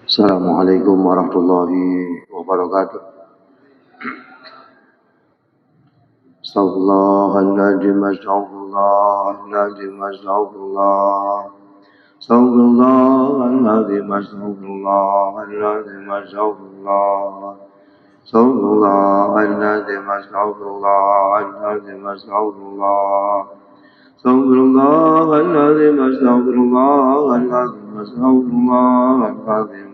Assalamualaikum warahmatullahi wabarakatuh. Astaghfirullahaladzim, astaghfirullahaladzim, astaghfirullah. Astaghfirullahaladzim, astaghfirullahaladzim, astaghfirullah. Astaghfirullahaladzim, astaghfirullahaladzim, astaghfirullah. Astaghfirullahaladzim, astaghfirullahaladzim, astaghfirullahaladzim.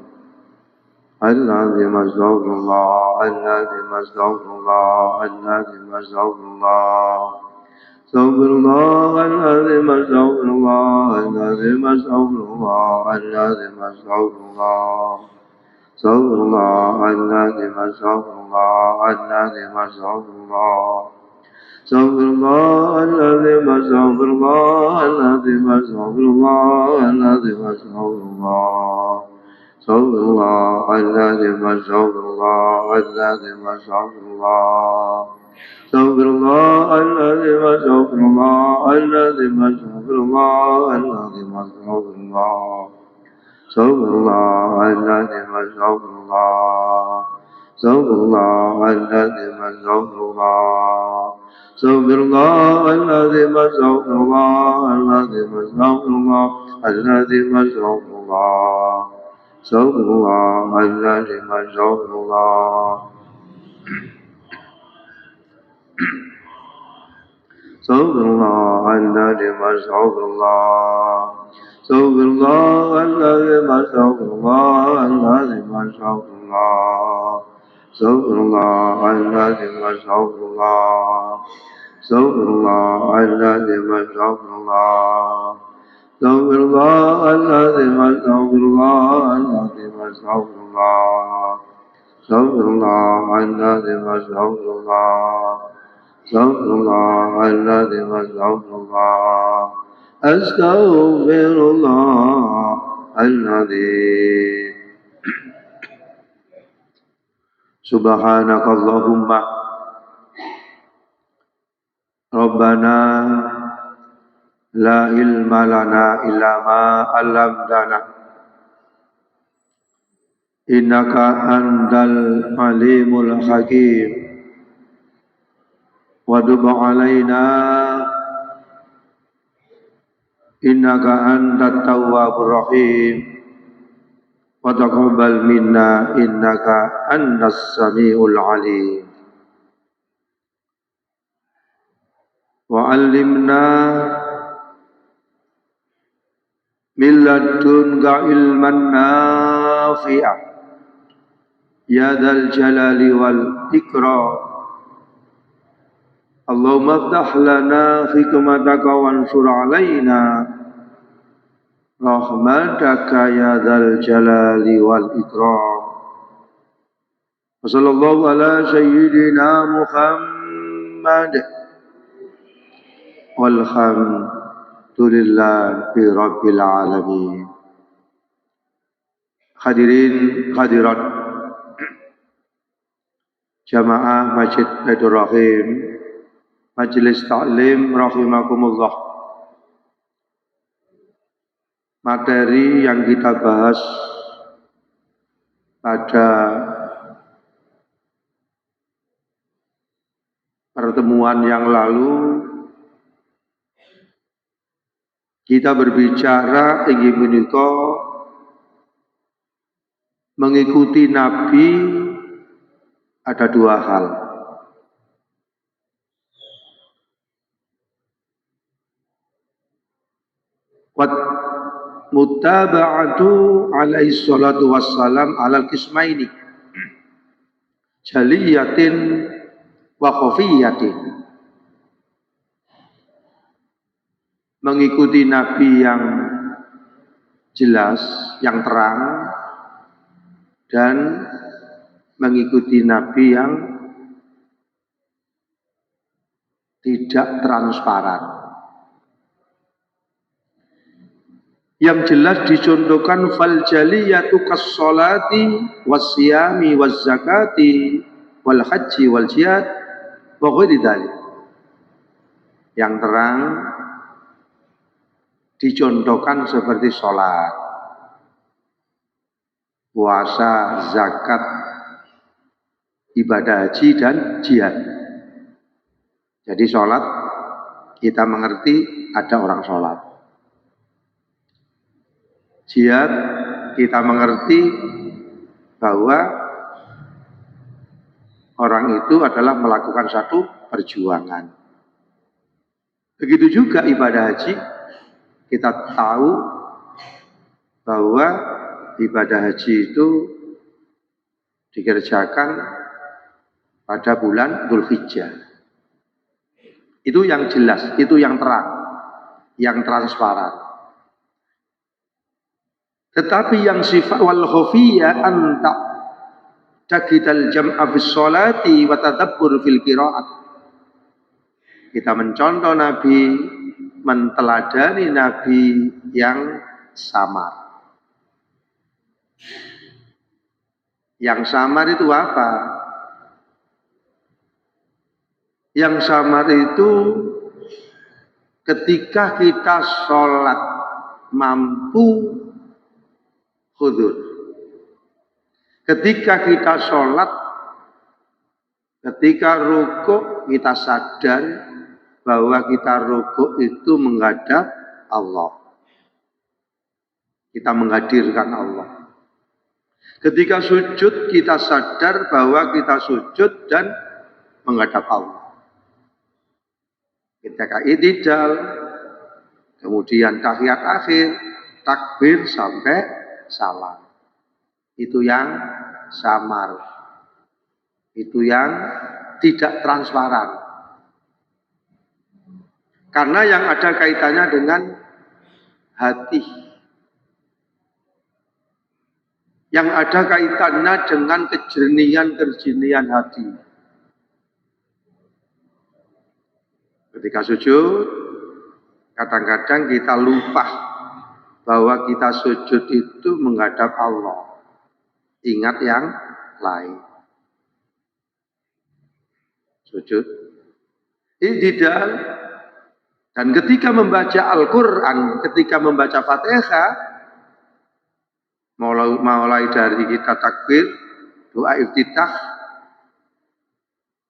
العظيم أستغفر الله العظيم أستغفر الله العظيم أستغفر الله أستغفر الله العظيم أستغفر الله العظيم أستغفر الله العظيم أستغفر الله أستغفر الله العظيم أستغفر الله العظيم أستغفر الله أستغفر الله العظيم أستغفر الله العظيم أستغفر الله العظيم أستغفر الله أستغفر الله العظيم أستغفر الله العظيم أستغفر الله أستغفر الله العظيم أستغفر الله العظيم أستغفر الله العظيم أستغفر الله أستغفر الله العظيم أستغفر الله أستغفر الله العظيم أستغفر الله أستغفر الله العظيم أستغفر الله العظيم أستغفر الله العظيم أستغفر الله أستغفر الله العظيم أستغفر الله أستغفر الله العظيم أستغفر الله أستغفر الله العظيم أستغفر الله العظيم أستغفر الله أستغفر الله العظيم أستغفر الله أستغفر الله العظيم أستغفر الله أستغفر الله العظيم أستغفر الله العظيم أستغفر الله أستغفر الله العظيم أستغفر الله أستغفر الله العظيم أستغفر الله أستغفر الله العظيم سبحانك اللهم ربنا لا علم لنا إلا ما علمتنا إنك أنت العليم الحكيم وتب علينا إنك أنت التواب الرحيم وتقبل منا إنك أنت السميع العليم وعلمنا من لدنك علما نافعا يا ذا الجلال والإكرام اللهم افتح لنا حكمتك وانشر علينا رحمتك يا ذا الجلال والإكرام وصلى الله على سيدنا محمد walhamdulillahi rabbil alamin. Hadirin hadirat jamaah Masjid Baitur Rahim, Majelis Taklim rahimakumullah. Materi yang kita bahas pada pertemuan yang lalu, kita berbicara ingin menikah mengikuti Nabi ada dua hal. Wat mutaba'atu alaihi salatu wassalam alal kismaini jaliyatin wa khafiyatin. Mengikuti Nabi yang jelas, yang terang, dan mengikuti Nabi yang tidak transparan. Yang jelas dicontohkan fal jaliyatu kas-salati was-siyami waz-zakati wal haji wal jihad wa ghairi dzalik. Yang terang dicontohkan seperti sholat, puasa, zakat, ibadah haji dan jihad. Jadi sholat kita mengerti ada orang sholat. Jihad kita mengerti bahwa orang itu adalah melakukan satu perjuangan. Begitu juga ibadah haji, kita tahu bahwa ibadah haji itu dikerjakan pada bulan Dzulhijjah. Itu yang jelas, itu yang terang, yang transparan. Tetapi yang sifat wal khafiyah anta takidal jam'a fis sholati wa tadabbur fil qiraat. Kita mencontoh Nabi, menteladani Nabi yang samar. Yang samar itu apa? Yang samar itu ketika kita sholat mampu khudur. Ketika kita sholat, ketika rukuk kita sadar bahwa kita rukuk itu menghadap Allah. Kita menghadirkan Allah. Ketika sujud kita sadar bahwa kita sujud dan menghadap Allah. Ketika i'tidal, kemudian tahiyat akhir, takbir sampai salam. Itu yang samar. Itu yang tidak transparan. Karena yang ada kaitannya dengan hati. Yang ada kaitannya dengan kejernihan hati. Ketika sujud, kadang-kadang kita lupa bahwa kita sujud itu menghadap Allah. Ingat yang lain. Sujud. I'tidal. Dan ketika membaca Al-Quran, ketika membaca Fatihah, mulai dari kita takbir, doa iftitah,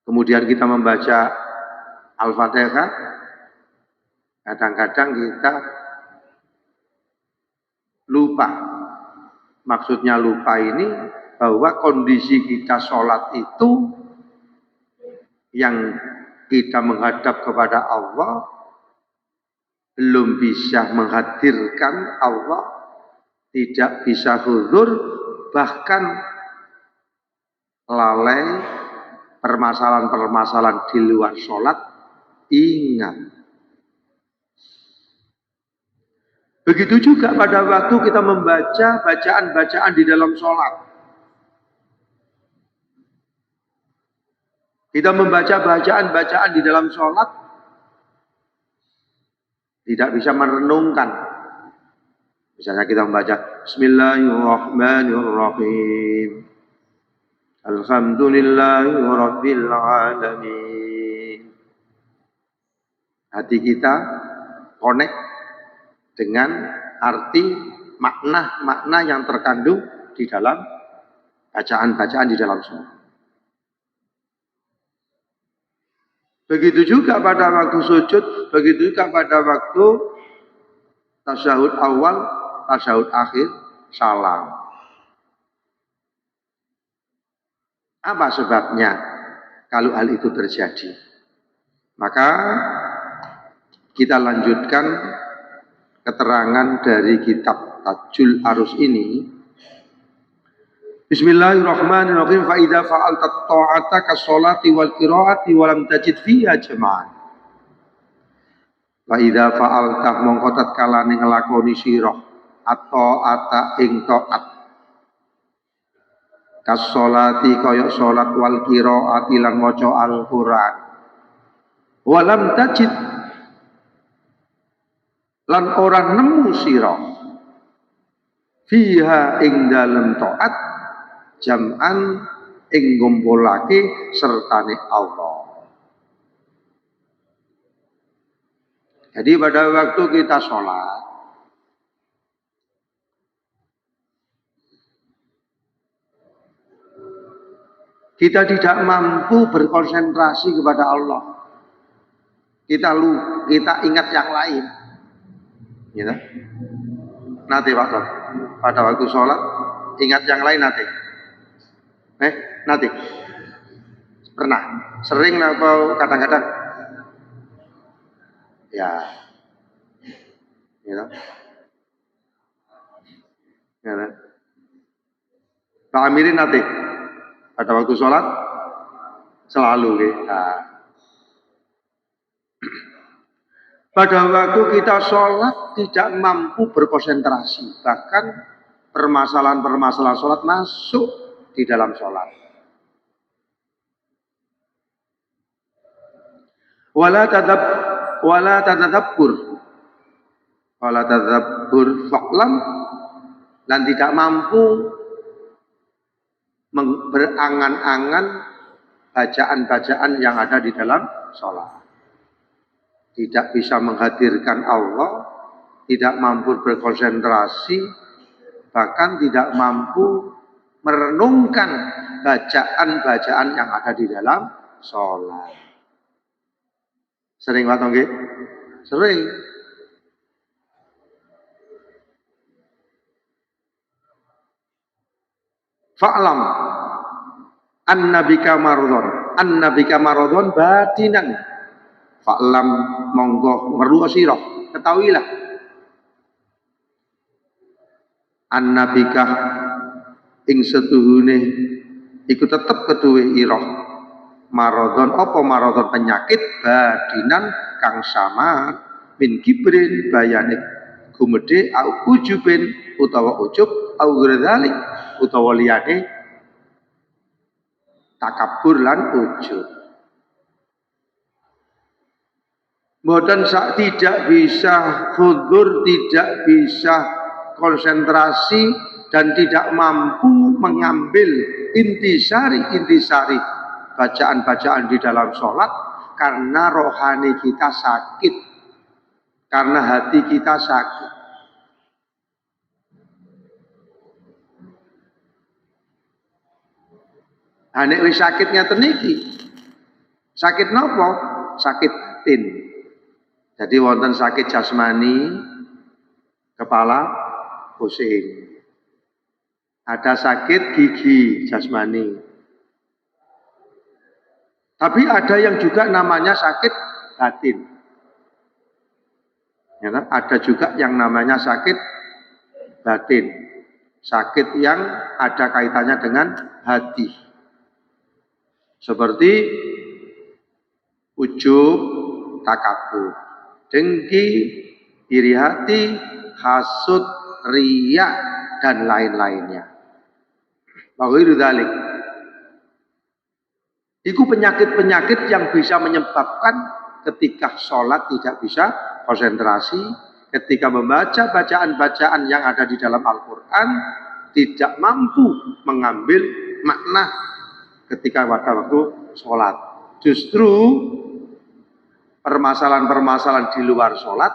kemudian kita membaca Al-Fatihah, kadang-kadang kita lupa. Maksudnya lupa ini bahwa kondisi kita sholat itu yang kita menghadap kepada Allah, belum bisa menghadirkan Allah, tidak bisa hudur, bahkan lalai permasalahan-permasalahan di luar sholat, ingat. Begitu juga pada waktu kita membaca bacaan-bacaan di dalam sholat. Kita membaca bacaan-bacaan di dalam sholat, tidak bisa merenungkan. Misalnya kita membaca Bismillahirrahmanirrahim. Alhamdulillahirabbil alamin. Hati kita connect dengan arti makna-makna yang terkandung di dalam bacaan-bacaan di dalam sholat. Begitu juga pada waktu sujud, begitu juga pada waktu tasyahud awal, tasyahud akhir, salam. Apa sebabnya kalau hal itu terjadi? Maka kita lanjutkan keterangan dari kitab Tajul Arus ini. Bismillahirrahmanirrahim. Fa idza fa'alta ta'ata kas-sholati wal qiraati wa lam tajid fiha jama'an. Fa idza fa'alta mongko tatkala nglakoni sira at-ta'ata ing ta'at. Kas-sholati kaya salat wal qiraati lan maca Al-Qur'an. Wa lam tajid lan ora nemu sira fiha ing dalem ta'at jam'an ing ngumpulake sertane Allah. Jadi pada waktu kita sholat, Kita tidak mampu berkonsentrasi kepada Allah. Kita ingat yang lain. Gitu. Nanti pada waktu sholat ingat yang lain nanti. Nanti. Pernah. Sering atau kadang-kadang? Ya. Gitu. Gitu. Pak Amirin nanti pada waktu sholat selalu pada waktu kita sholat tidak mampu berkonsentrasi, bahkan permasalahan-permasalahan sholat masuk di dalam sholat. Wala tadabbur fa'lam, dan tidak mampu berangan-angan bacaan-bacaan yang ada di dalam sholat. Tidak bisa menghadirkan Allah, tidak mampu berkonsentrasi, bahkan tidak mampu merenungkan bacaan-bacaan yang ada di dalam sholat. Sering Pak Tongge? Sering. Fa'lam annabika maradhon batinan. Fa'lam monggo meru'a sira, ketahuilah annabika ing setuhune iku tetep keduwe ira maradhon, apa maradhon penyakit badinan kang samar min kibrin bayane gumedhe au ujubin utawa ujub au ghadzalik utawa liyane takabur lan ujub. Mboten tidak bisa khudur, tidak bisa konsentrasi, dan tidak mampu mengambil intisari bacaan-bacaan di dalam sholat karena rohani kita sakit, karena hati kita sakit. Nek wis sakitnya teniki, sakit nopo? Sakit batin. Jadi wonten sakit jasmani, kepala pusing. Ada sakit gigi jasmani. Tapi ada yang juga namanya sakit batin. Ya, ada juga yang namanya sakit batin. Sakit yang ada kaitannya dengan hati. Seperti ujub, takabur, dengki, iri hati, hasud, riya, dan lain-lainnya. Waghairu dzalik. Itu penyakit-penyakit yang bisa menyebabkan ketika sholat tidak bisa konsentrasi, ketika membaca bacaan-bacaan yang ada di dalam Al-Quran tidak mampu mengambil makna ketika pada waktu sholat. Justru permasalahan-permasalahan di luar sholat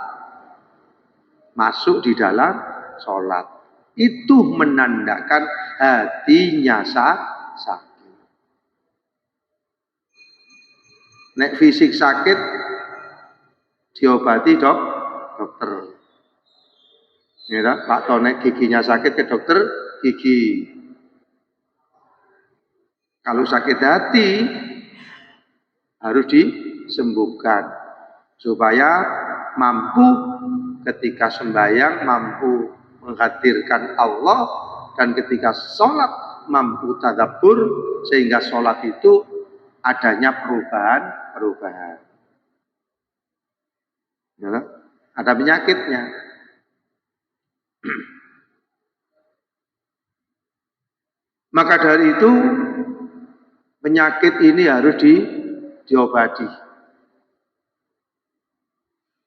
masuk di dalam sholat. Itu menandakan hatinya sakit. Nek fisik sakit diobati dokter. Ya, Pak Tonek giginya sakit ke dokter gigi. Kalau sakit hati harus disembuhkan supaya mampu ketika sembahyang mampu menghadirkan Allah, dan ketika sholat mampu tadabbur sehingga sholat itu adanya perubahan. Ya, ada penyakitnya. Maka dari itu penyakit ini harus diobati.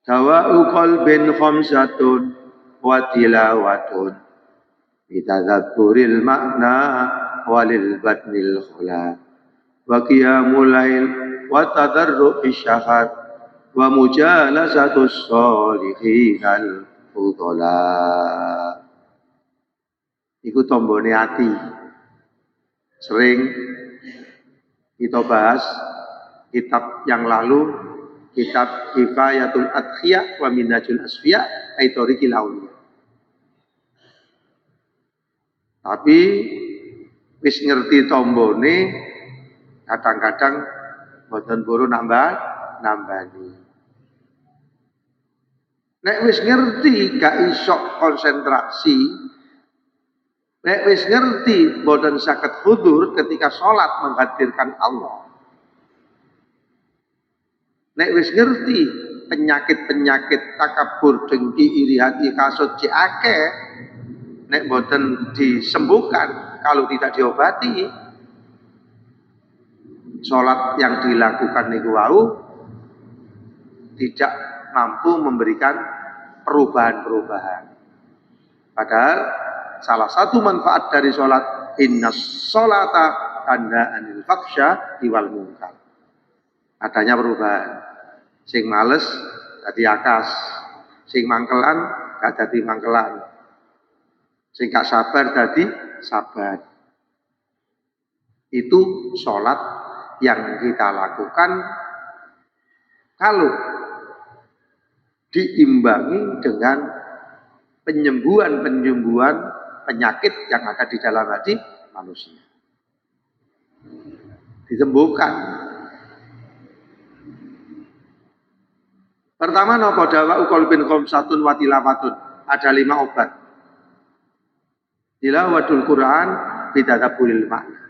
Dawa'u qalbin khamsatun wa tilawatun bitadzakkuril makna walil batnil khala wa qiyamul lail wa tadarru' bisyahad wa mujalasatus sholihinal fudhala. Iku tombone ati. Sering Kita bahas kitab yang lalu, kitab Kifayatul Adkhiyah wa Minhajul Asfiya Aitorikil Auliya. Tapi wis ngerti tombone kadang-kadang boten buru nambani. Nek wis ngerti gak iso konsentrasi, nek wis ngerti boten saged hudur ketika sholat menghadirkan Allah. Nek wis ngerti penyakit-penyakit takabur, dengki, iri hati, kasut, akeh, nek boten disembuhkan kalau tidak diobati, sholat yang dilakukan niku wau tidak mampu memberikan perubahan-perubahan. Padahal salah satu manfaat dari sholat, innas sholata tanha anil faksha wal munkar. Adanya perubahan. Sing males jadi akas, sing mangkelan gak jadi mangkelan, sing gak sabar jadi sabar. Itu sholat yang kita lakukan kalau diimbangi dengan penyembuhan penyakit yang ada di dalam hati manusia. Disembuhkan. Pertama nopo dawa qalbin khamsatun wa tilawatun. Ada 5 obat. Tilawatul Quran bitadabburil makna.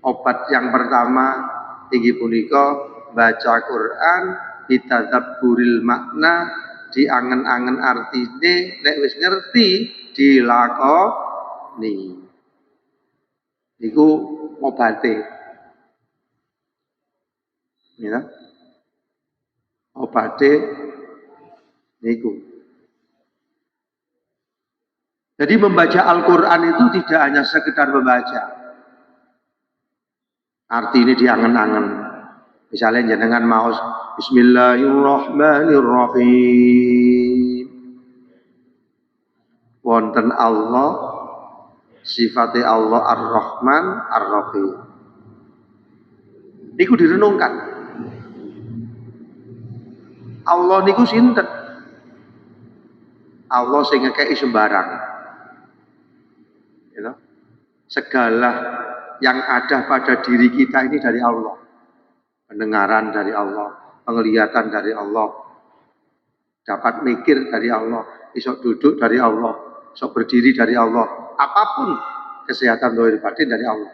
Obat yang pertama inggih punika baca Quran bitadabburil makna, diangen-angen artine, nek wis ngerti dilakoni. Niku obate. Ya. Obate niku. Jadi membaca Al-Quran itu tidak hanya sekedar membaca. Arti ini diangen-angen. Misalnya jenengan maos Bismillahirrahmanirrahim. Wonten Allah, sifatnya Allah Ar-Rahman Ar-Rahim. Niku direnungkan. Allah niku sinten? Allah sing ngekeki sembarang. You know? Segala yang ada pada diri kita ini dari Allah. Pendengaran dari Allah, penglihatan dari Allah, dapat mikir dari Allah, isok duduk dari Allah, isok berdiri dari Allah, apapun kesehatan zahir batin dari Allah.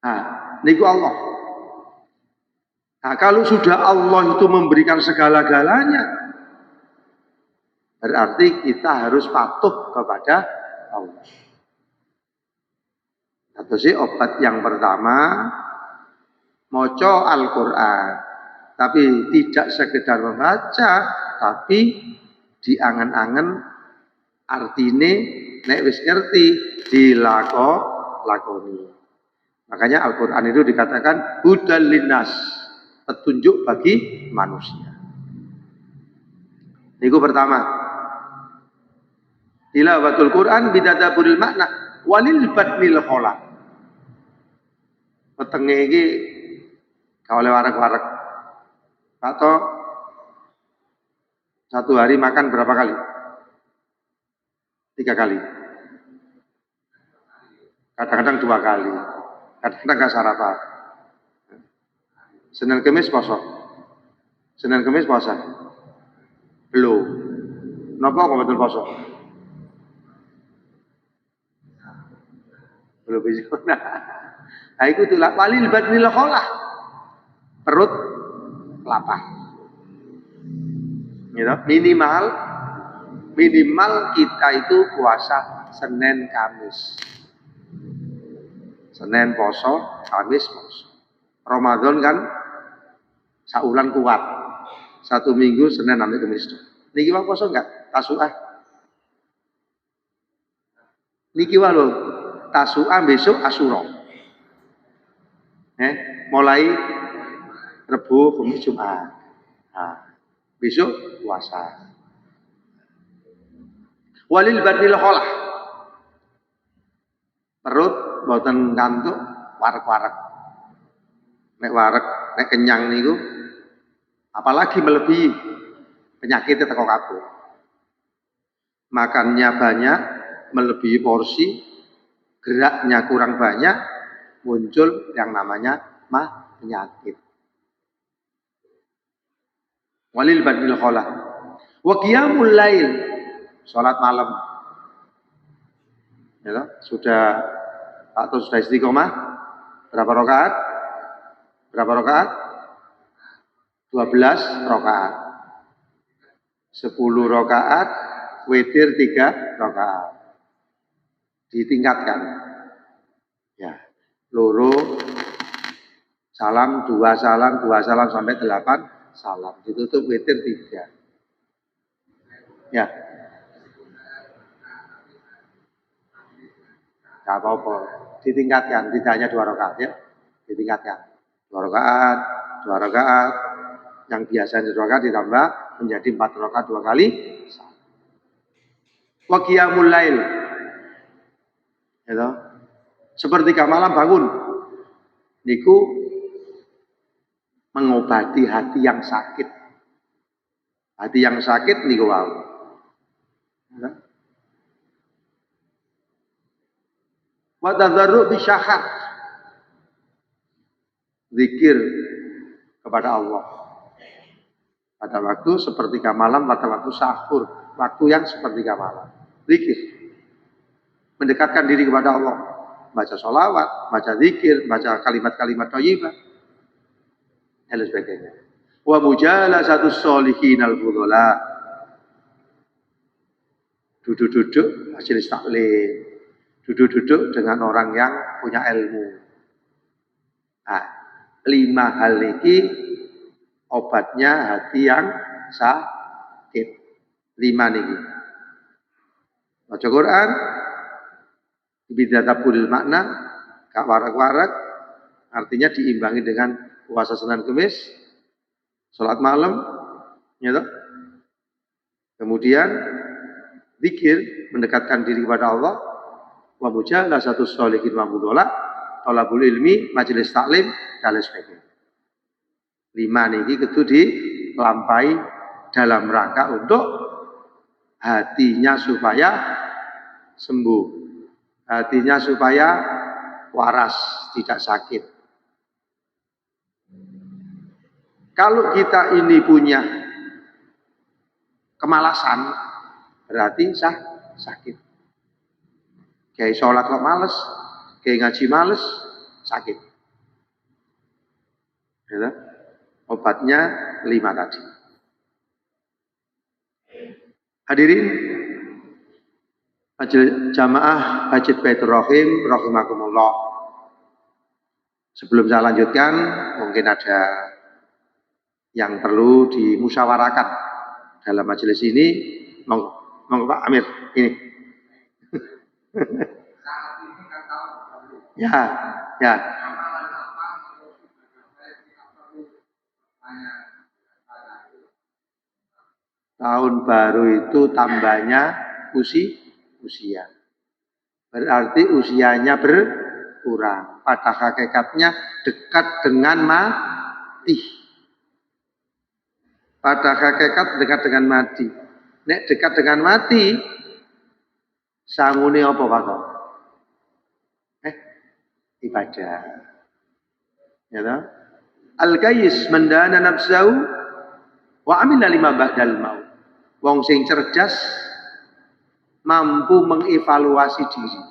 Nah, niku Allah. Nah, kalau sudah Allah itu memberikan segala-galanya, berarti kita harus patuh kepada Allah. Atau sih obat yang pertama, moco Al-Quran. Tapi tidak sekedar membaca, tapi diangen-angen artine, nek wis ngerti, dilakoni. Makanya Al-Quran itu dikatakan hudal linnas, petunjuk bagi manusia. Niku pertama. Tilawatul Quran bidadabburil makna walil batnil khola. Petenge iki gak oleh warak-warak. Atau satu hari makan berapa kali? 3 kali. Kadang-kadang 2 kali. Kadang-kadang gak sarapan. Senin Kemis poso. Senin Kemis puasa. Belum. Napa kok betul poso? Belum bisa. Nah, itu tulak walil badnil kholah. Perut lapar. Gitu. Minimal kita itu puasa Senin Kamis. Senin poso, Kamis poso. Ramadan kan saulan kuat. 1 minggu Senin sampai Kamis. Niki wae poso enggak? Tasuah. Niki wae lho. Tasuah besok Asyura. Mulai Rebo, Kamis, Jumat. Nah, besok puasa. Walil badnil kholah. perut mboten ngantuk warek-warek. Nek warek, nek kenyang niku apalagi melebihi penyakitnya teko kabeh. Makannya banyak, melebihi porsi, geraknya kurang banyak, muncul yang namanya penyakit. Walil badil kholah. Wa qiyamul lail, salat malam. Ya, sudah atau sudah istiqomah? Berapa rakaat? Berapa rakaat? 12 rakaat. 10 rakaat, witir 3 rakaat. Ditingkatkan. Ya, loro salam, 2 salam, 2 salam sampai 8 salam. Ditutup witir 3. Ya. Gak apa-apa. Ditingkatkan, tidak hanya 2 rakaat ya. Ditingkatkan. 2 rakaat, 2 rakaat. Yang biasanya 2 rakaat ditambah menjadi 4 rakaat 2 kali. Wa qiyamul lail. Ya, sepertiga malam bangun. Niku mengobati hati yang sakit. Hati yang sakit niku wau. Ya. Wa tadarru bi syahat. Zikir kepada Allah. Pada waktu sepertiga malam, pada waktu sahur, waktu yang sepertiga malam. Zikir. Mendekatkan diri kepada Allah. Baca sholawat, baca zikir, baca kalimat-kalimat thayyibah. Dan sebagainya. Wa mujalasatus sholihin al-fudhala. Duduk-duduk majelis taklim. Duduk-duduk dengan orang yang punya ilmu. Nah, 5 hal ini obatnya hati yang sakit. 5 niki. Baca Quran, bidadabul makna, gak warak-warak, artinya diimbangi dengan puasa Senin Kamis, salat malam, ya toh? Kemudian zikir, mendekatkan diri kepada Allah, wa mujalasatus sholihin wa mudhola, thalabul ilmi, majelis taklim, dan sebagainya. 5 niki kudu dilampahi dalam rangka untuk hatinya supaya sembuh. Hatinya supaya waras, tidak sakit. Kalau kita ini punya kemalasan, berarti sakit. Kayak sholat kok males, kayak ngaji males, sakit. Ya, obatnya 5 tadi. Hadirin jamaah Masjid Baitur Rahim rahimakumullah. Sebelum saya lanjutkan, mungkin ada yang perlu dimusyawarakan dalam majelis ini. Monggo Pak Amir, ini. Ya. Tahun baru itu tambahnya usia. Berarti usianya berkurang. Pada hakikatnya dekat dengan mati. Pada hakikat dekat dengan mati. Nek dekat dengan mati, sangune apa Pak? Ibadah. Ya toh? Al-Qais mendana nafsahu wa amila lima ba'dal maut. Wong sing cerdas mampu mengevaluasi diri.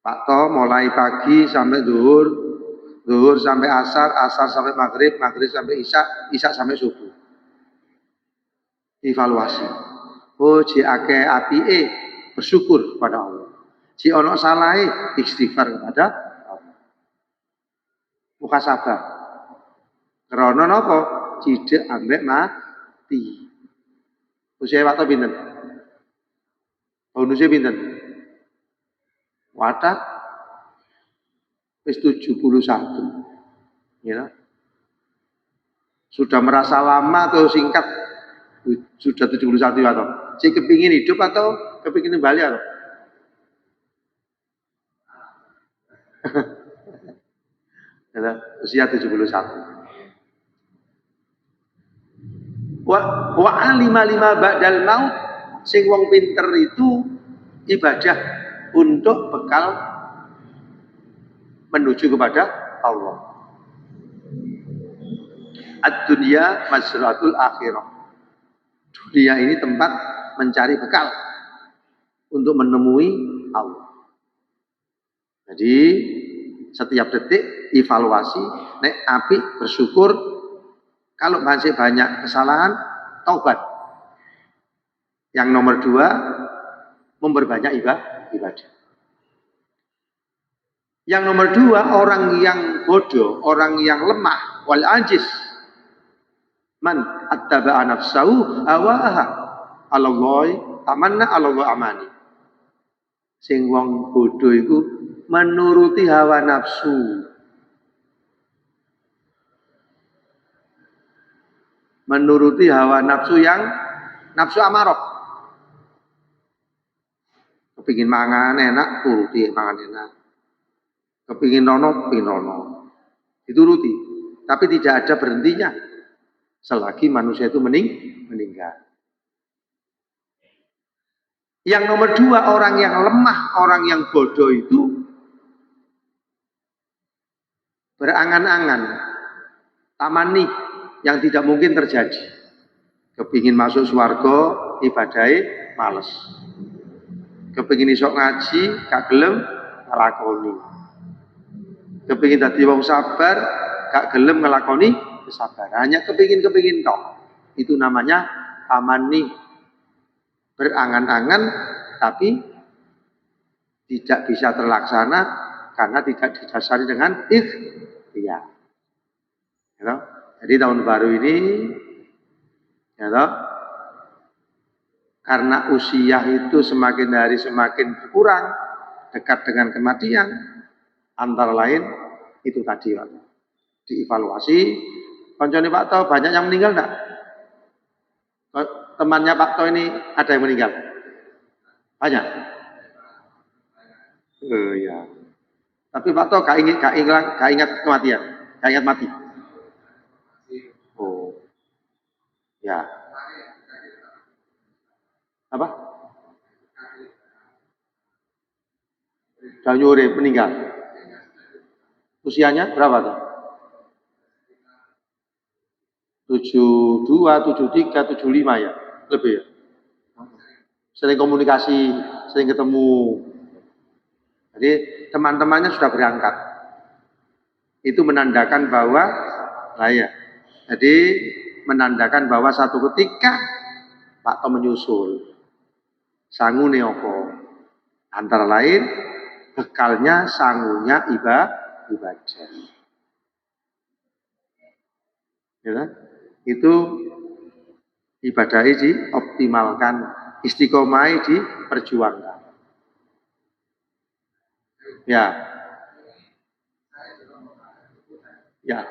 Pak To mulai pagi sampai zuhur sampai asar sampai maghrib sampai isya sampai subuh. Evaluasi. Oh, ji akeh apike bersyukur pada Allah. Ji ono salahe istighfar kepada Allah. Muhasabah. Karena napa? Cidek ambek mati. Usia Pak To pinten? Bonusnya pinten? Wadah wis 71. Ya. Sudah merasa lama atau singkat? Sudah 71 atau? Si kepingin hidup atau kepingin kembali atau? Usia 71. Wa alima lima ba'dal maut, sing wong pinter itu ibadah untuk bekal menuju kepada Allah. Ad-dunya mazratul akhirah. Dunia ini tempat mencari bekal untuk menemui Allah. Jadi setiap detik evaluasi, nek apik bersyukur, kalau masih banyak kesalahan taubat. Yang nomor 2 memperbanyak ibadah. Yang nomor 2 orang yang bodoh, orang yang lemah, wal ajiz, man attaba'a nafsahu hawaha alallahi tamanna alallahi amani. Sing wong bodoh iku menuruti hawa nafsu. Menuruti hawa nafsu yang nafsu amarah. Kepingin mangan enak, turuti mangan enak. Kepingin nono, pinono. Dituruti. Tapi tidak ada berhentinya selagi manusia itu meninggal. Yang nomor 2 orang yang lemah, orang yang bodoh itu berangan-angan, tamani yang tidak mungkin terjadi. Kepingin masuk swarga, ibadahnya males. Kepingin isok ngaji, gak gelem ngelakoni. Kepingin dadi wong sabar, gak gelem ngelakoni kesabaran. Hanya kepingin tok. Itu namanya tamani, berangan-angan tapi tidak bisa terlaksana karena tidak didasari dengan ikhtiar. Ya, jadi tahun baru ini, ya, karena usia itu semakin hari semakin berkurang, dekat dengan kematian, antara lain itu tadi, Pak. Dievaluasi. Koncone Pak To banyak yang meninggal enggak? Temannya Pak To ini ada yang meninggal? Banyak. Ya. Tapi Pak To gak ingat kematian, gak ingat mati. Oh, ya. Apa? Danyure meninggal. Usianya berapa tuh? 72, 73, 75 ya? Lebih ya? Sering komunikasi, sering ketemu. Jadi teman-temannya sudah berangkat. Itu menandakan bahwa, jadi menandakan bahwa satu ketika Pak To menyusul. Sangu neopo. Antara lain, bekalnya sangunya ibadah. Ya, itu ibadah dioptimalkan, istiqomah diperjuangkan. Ya. Ya.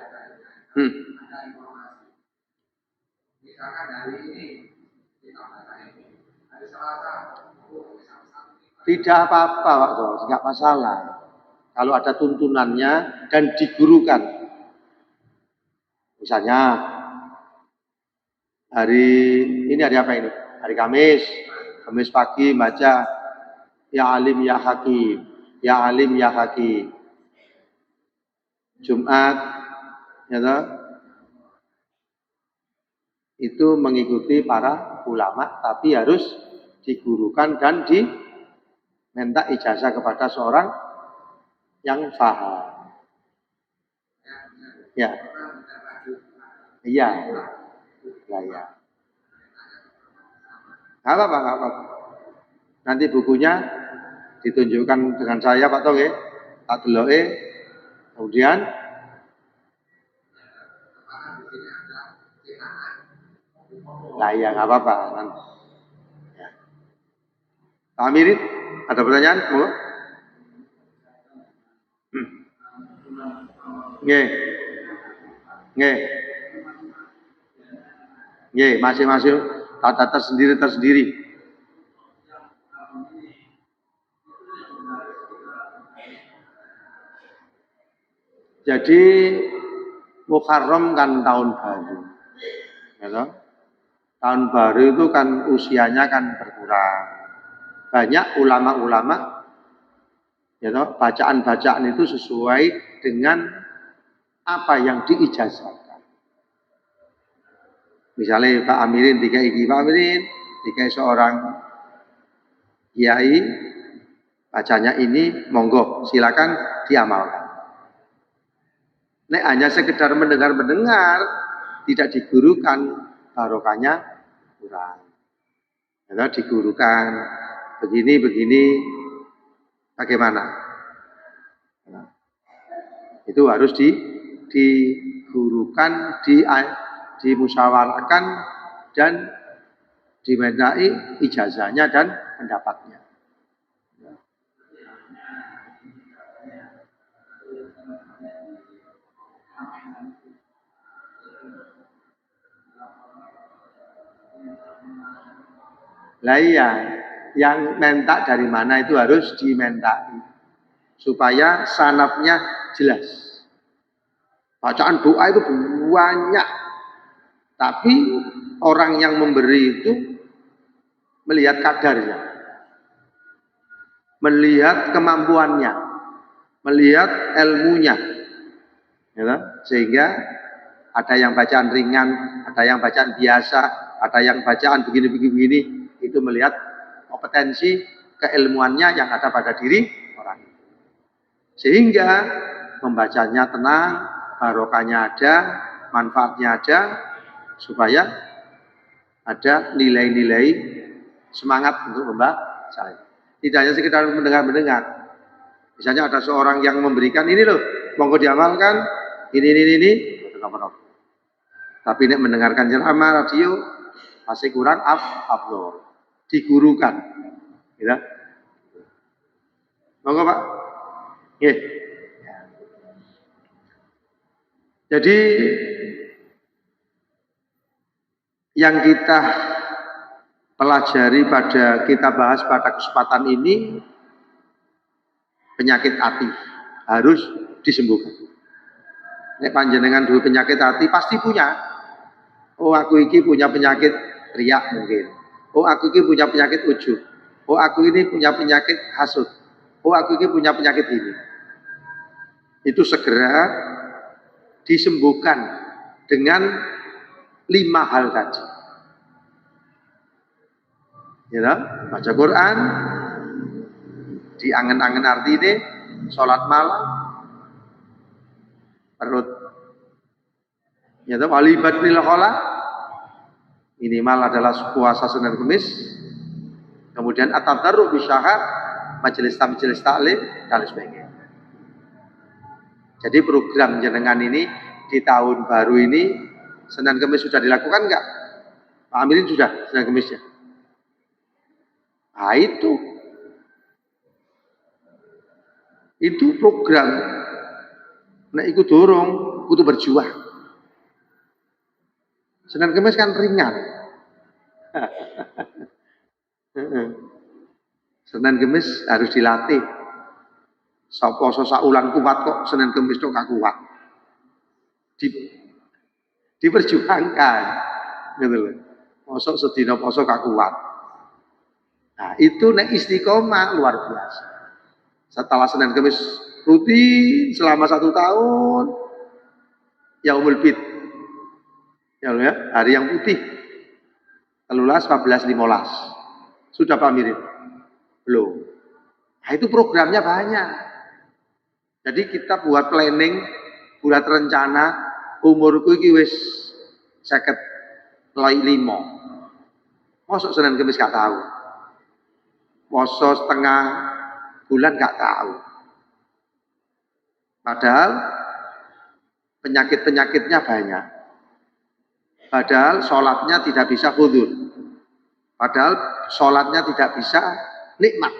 Tidak apa-apa, Pak To, tidak masalah. Kalau ada tuntunannya dan digurukan. Misalnya hari apa ini? Hari Kamis pagi baca ya alim ya hakim, ya alim ya hakim. Jumat, ya toh, itu mengikuti para ulama, tapi harus digurukan dan diminta ijazah kepada seorang yang paham. Ya, iya, ya. Nggak apa-apa. Nanti bukunya ditunjukkan dengan saya, Pak Tong, ya. Tak deloke, kemudian lah ya nggak apa-apa. Ya. Pak Amirin, ada pertanyaan? Mau? Nggih. Nggih. Nggih, masing-masing tata tersendiri. Jadi Muharram kan tahun baru. Ya, tahun baru itu kan usianya kan berkurang. Banyak ulama-ulama ya, bacaan-bacaan itu sesuai dengan apa yang diijazahkan. Misalnya Pak Amirin Pak Amirin seorang kiai, bacanya ini, monggo silakan diamalkan. Nek hanya sekedar mendengar-mendengar, tidak digurukan, barokahnya kurang. Ya, digurukan begini, bagaimana? Nah, itu harus digurukan, dimusyawarahkan dan dimintai ijazahnya dan pendapatnya. Lah iya, yang minta dari mana itu harus dimintai supaya sanadnya jelas. Bacaan doa itu banyak, tapi orang yang memberi itu melihat kadarnya, melihat kemampuannya, melihat ilmunya, ya, sehingga ada yang bacaan ringan, ada yang bacaan biasa, ada yang bacaan begini, itu melihat kompetensi keilmuannya yang ada pada diri orang. Sehingga membacanya tenang, barokahnya ada, manfaatnya ada, supaya ada nilai-nilai semangat untuk membaca. Tidak hanya sekedar mendengar-mendengar. Misalnya ada seorang yang memberikan ini loh, monggo diamalkan, ini. Tapi ini mendengarkan ceramah radio masih kurang afdol. Digurukan. Ya. Monggo Pak. Nggih. Jadi yang kita pelajari kita bahas pada kesempatan ini, penyakit hati harus disembuhkan. Nek panjenengan dulu penyakit hati pasti punya. Oh aku ini punya penyakit riak mungkin. Oh aku ini punya penyakit ujub. Oh aku ini punya penyakit hasud. Oh aku ini punya penyakit ini. Itu segera disembuhkan dengan 5 hal tadi. Ya, baca Quran, diangen-angen arti ini, sholat malam, perut. Ya, walibat lil khola, minimal adalah puasa Senin Kemis. Kemudian at-tadarru bisyahar, majelis taklim dan sebagainya. Jadi program jenengan ini di tahun baru ini Senin Kemis sudah dilakukan enggak? Pak Amirin sudah Senin Kemis ya? Nah itu program. Nah ikut dorong, butuh berjuang. Senin Kemis kan ringan. Senin Kemis harus dilatih. Sapa saulan kuat kok Senin Kemis tok gak kuat. Diperjuangkan. Gitu loh. Mosok sedina poso gak kuat. Nah, itu nek istiqomah luar biasa. Setelah Senin Kemis rutin selama 1 tahun, Yaumul Bid. Ya, hari yang putih. 13, 14, 15. Sudah Pak Mirin? Belum. Nah, itu programnya banyak. Jadi kita buat planning, buat rencana, umurku iki wis 55. Mosok Senin Kemis gak tahu. Mosok setengah bulan gak tahu. Padahal penyakit-penyakitnya banyak. Padahal sholatnya tidak bisa khudur. Padahal sholatnya tidak bisa nikmat.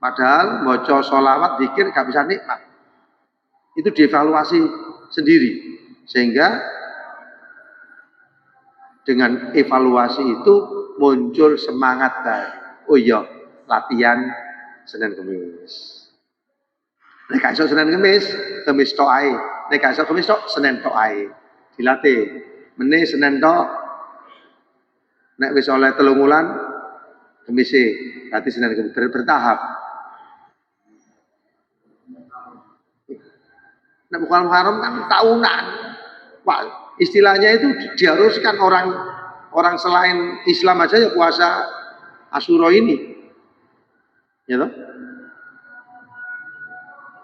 Padahal moco sholawat zikir gak bisa nikmat. Itu dievaluasi sendiri. Sehingga dengan evaluasi itu muncul semangat baru. Oh iya, latihan Senin Kemis. Nek gak iso Senin Kamis, Kamis tok ae. Nek gak iso Kamis tok, Senin tok ae. Dilatih. Meneh Senin tok. Nek wis oleh 3 wulan, Kamis berarti Senin Kamis bertahap. Nek bukan Muharram kan tahunan. Pak, istilahnya itu diharuskan orang selain Islam aja ya puasa Asyura ini. Ya toh?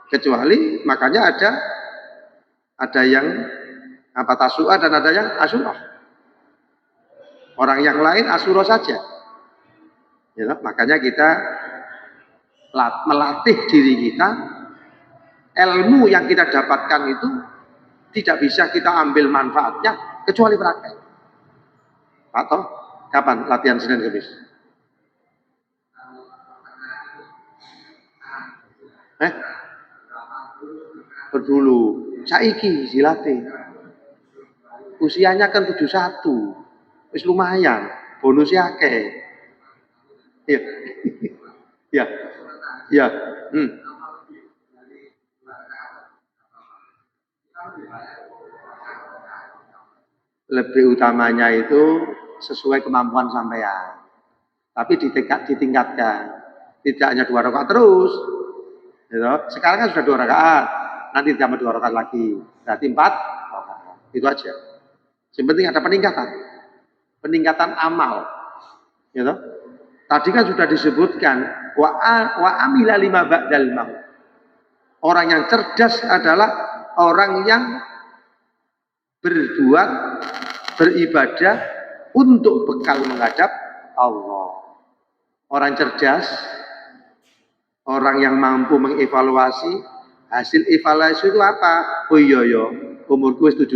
Kecuali makanya ada yang apa Tasu'a dan ada yang Asyura. Orang yang lain Asyura saja. Ya toh? Makanya kita melatih diri kita, ilmu yang kita dapatkan itu tidak bisa kita ambil manfaatnya kecuali praktek. Atau kapan latihan Senin Kamis? Berdulu, saiki dilatih. Usianya kan 71, wis lumayan, bonusnya akeh. Iya, iya, iya. Lebih utamanya itu sesuai kemampuan sampean. Tapi ditingkatkan. Tidak hanya 2 rakaat terus. Gitu. Sekarang kan sudah 2 rakaat. Nanti tambah 2 rakaat lagi. Berarti 4 rakaat. Itu aja. Yang penting ada peningkatan. Peningkatan amal. Gitu. Tadi kan sudah disebutkan wa amila lima ba'dal maut. Orang yang cerdas adalah orang yang berbuat, beribadah untuk bekal menghadap Allah. Orang cerdas, orang yang mampu mengevaluasi, hasil evaluasi itu apa? Oh iya ya, umurku 71.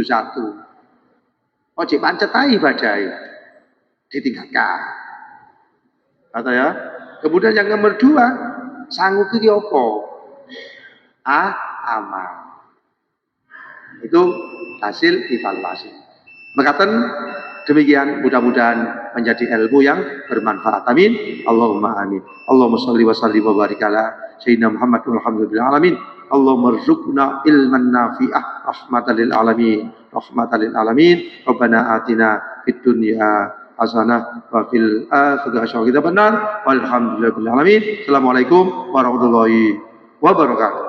Ojo pancet ae ibadai. Ditingkatkan. Kata ya. Kemudian yang nomor 2, sanggup iki apa? Amal. Itu hasil evaluasi. Mekaten demikian, mudah-mudahan menjadi ilmu yang bermanfaat. Amin. Allahumma amin. Allahumma shalli wa sallim wa barik ala sayyidina Muhammad walhamdulillah alamin. Allahumma rzuqna ilman nafi'ah rahmatan lil alamin. Rahmatan lil alamin. Rabbana atina fid dunya hasanah wa fil akhirati hasanah. Kita benar. Walhamdulillahil alamin. Assalamualaikum warahmatullahi wabarakatuh.